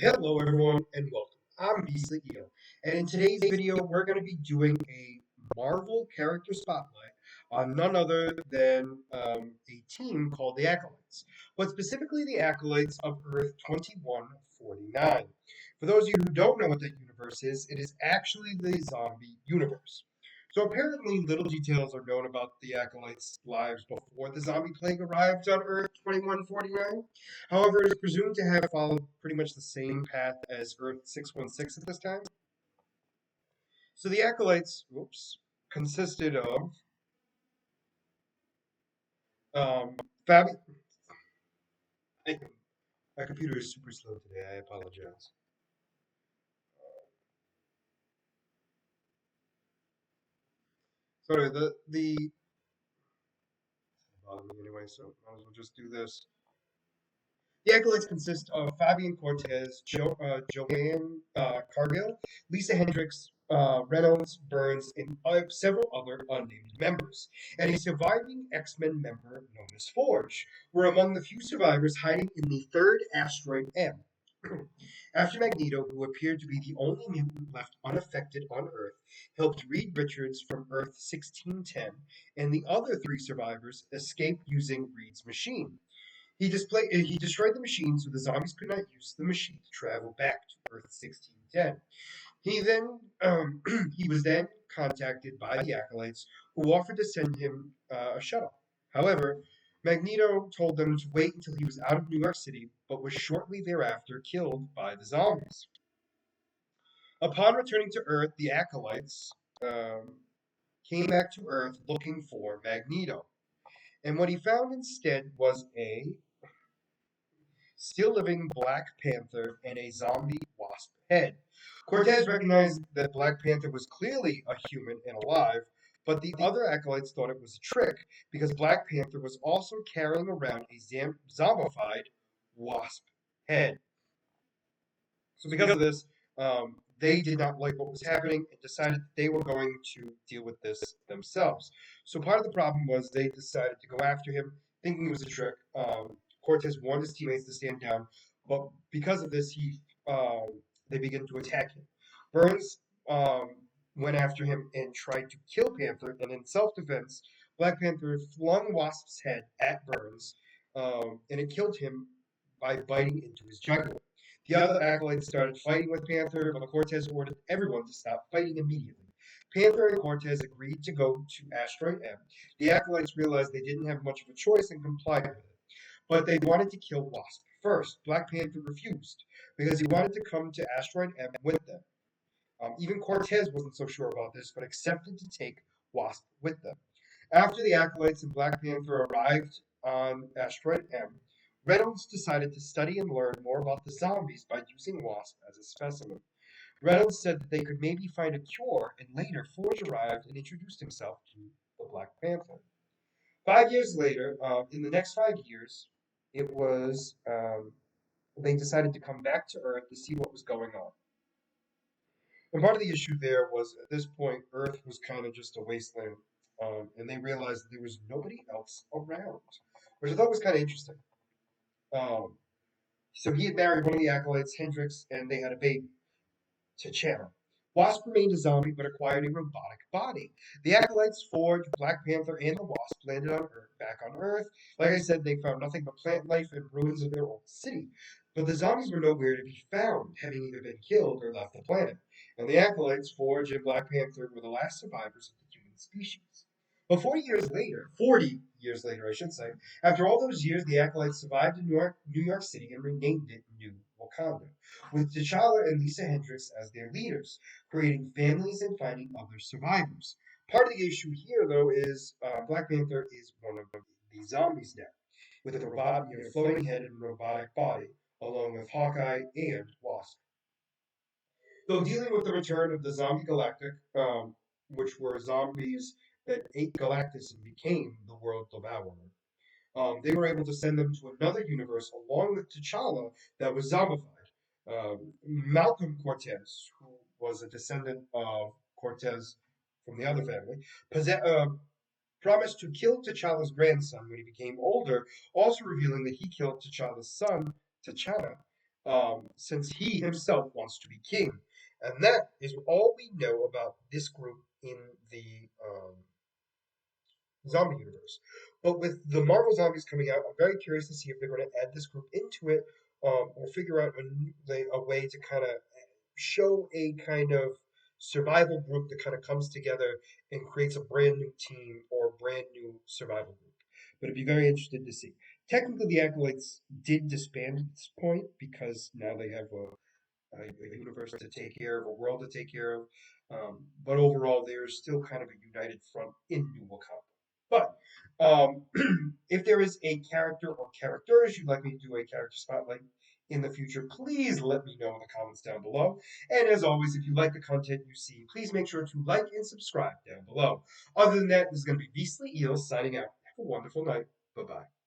Hello everyone and welcome. I'm Beastly Eel, and in today's video we're going to be doing a Marvel character spotlight on none other than a team called the Acolytes, but specifically the Acolytes of Earth 2149. For those of you who don't know what that universe is, it is actually the zombie universe. So apparently little details are known about the Acolytes' lives before the zombie plague arrived on Earth 2149. However, it is presumed to have followed pretty much the same path as Earth 616 at this time. So the Acolytes, consisted of Fabi. My computer is super slow today. I apologize. Sorry, the bother me anyway, so might as well just do this. The acolytes consist of Fabian Cortez, Joanne Cargill, Lisa Hendricks, Reynolds, Burns, and several other unnamed members. And a surviving X-Men member known as Forge were among the few survivors hiding in the third asteroid M. After Magneto, who appeared to be the only mutant left unaffected on Earth, helped Reed Richards from Earth 1610, and the other three survivors escaped using Reed's machine. He destroyed the machine so the zombies could not use the machine to travel back to Earth 1610. He was then contacted by the Acolytes, who offered to send him a shuttle. However, Magneto told them to wait until he was out of New York City, but was shortly thereafter killed by the zombies. Upon returning to Earth, the Acolytes came back to Earth looking for Magneto. And what he found instead was a still living Black Panther and a zombie wasp head. Cortez recognized that Black Panther was clearly a human and alive, but the other acolytes thought it was a trick because Black Panther was also carrying around a zombified wasp head. So, because of this, they did not like what was happening and decided that they were going to deal with this themselves. So, part of the problem was they decided to go after him, thinking it was a trick. Cortez warned his teammates to stand down, but because of this, they began to attack him. Burns went after him and tried to kill Panther, and in self-defense, Black Panther flung Wasp's head at Burns, and it killed him by biting into his jugular. The other acolytes started fighting with Panther, but Cortez ordered everyone to stop fighting immediately. Panther and Cortez agreed to go to Asteroid M. The acolytes realized they didn't have much of a choice and complied with it. But they wanted to kill Wasp first. Black Panther refused because he wanted to come to Asteroid M with them. Even Cortez wasn't so sure about this, but accepted to take Wasp with them. After the Acolytes and Black Panther arrived on Asteroid M, Reynolds decided to study and learn more about the zombies by using Wasp as a specimen. Reynolds said that they could maybe find a cure, and later Forge arrived and introduced himself to the Black Panther. 5 years later, in the next 5 years, it was they decided to come back to Earth to see what was going on. And part of the issue there was at this point, Earth was kind of just a wasteland, and they realized that there was nobody else around, which I thought was kind of interesting. Um, so he had married one of the acolytes, Hendrix, and they had a baby, T'Challa. Wasp remained a zombie but acquired a robotic body. The acolytes, Forge, Black Panther, and the Wasp landed on Earth, back on Earth. Like I said, they found nothing but plant life and ruins of their old city. But the zombies were nowhere to be found, having either been killed or left the planet. And the acolytes, Forge, and Black Panther were the last survivors of the human species. But 40 years later, I should say, after all those years, the acolytes survived in New York City and renamed it New Wakanda, with T'Challa and Lisa Hendricks as their leaders, creating families and finding other survivors. Part of the issue here, though, is Black Panther is one of the zombies now, with a floating head and robotic body, along with Hawkeye and Wasp. Though dealing with the return of the Zombie Galactic, which were zombies that ate Galactus and became the World Devourer, they were able to send them to another universe along with T'Challa that was zombified. Malcolm Cortez, who was a descendant of Cortez from the other family, promised to kill T'Challa's grandson when he became older, also revealing that he killed T'Challa's son, T'Challa. since he himself wants to be king. And that is all we know about this group in the zombie universe. But with the Marvel zombies coming out, I'm very curious to see if they're going to add this group into it, or figure out a way to kind of show a kind of survival group that kind of comes together and creates a brand new team or a brand new survival group. But it'd be very interested to see. Technically, the Acolytes did disband at this point because now they have a universe to take care of, a world to take care of. But overall, they're still kind of a united front in New Wakanda. But if there is a character or characters you'd like me to do a character spotlight in the future, please let me know in the comments down below. And as always, if you like the content you see, please make sure to like and subscribe down below. Other than that, this is going to be Beastly Eels signing out. Have a wonderful night. Bye bye.